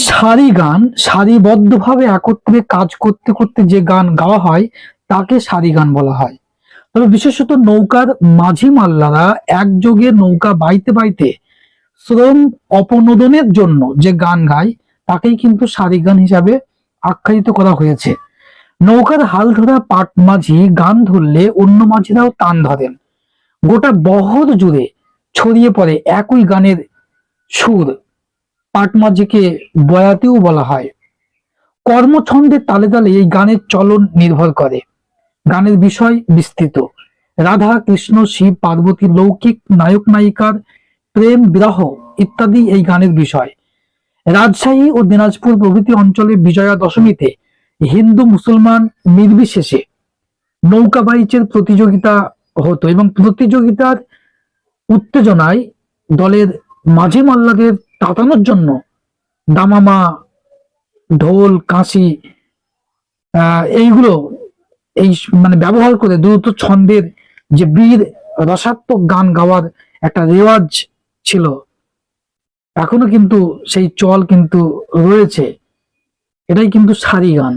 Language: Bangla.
সারি গান সারিবদ্ধভাবে একত্রে কাজ করতে করতে যে গান গাওয়া হয় তাকে সারি গান বলা হয়। তবে বিশেষত নৌকার মাঝি মাল্লারা একযোগে নৌকা বাইতে বাইতে শ্রম অপনোদনের জন্য যে গান গায় তাকেই কিন্তু সারি গান হিসাবে আখ্যায়িত করা হয়েছে। নৌকার হাল ধরা পাট মাঝি গান ধরলে অন্য মাঝিরাও টান ধরেন। গোটা বহর জুড়ে ছড়িয়ে পড়ে একই গানের সুর। পাট মাঝিকে বয়াতিও বলা হয়। কর্মছন্দের তালে তালে এই গানের চলন নির্ভর করে। গানের বিষয় বিস্তৃত। রাধা কৃষ্ণ শিব পার্বতী লৌকিক নায়ক নায়িকার প্রেম বিরহ ইত্যাদি এই গানের বিষয়। রাজশাহী ও দিনাজপুর প্রভৃতি অঞ্চলে বিজয়া দশমীতে হিন্দু মুসলমান নির্বিশেষে নৌকা বাইচের প্রতিযোগিতা হতো এবং প্রতিযোগিতার উত্তেজনায় দলের মাঝি মাল্লাদের তাতানোর জন্য দামামা ঢোল কাঁসি এইগুলো এই মানে ব্যবহার করে দ্রুত ছন্দের যে বীর রসাত্মক গান গাওয়ার একটা রেওয়াজ ছিল, এখনো কিন্তু সেই চল কিন্তু রয়েছে। এটাই কিন্তু সারি গান।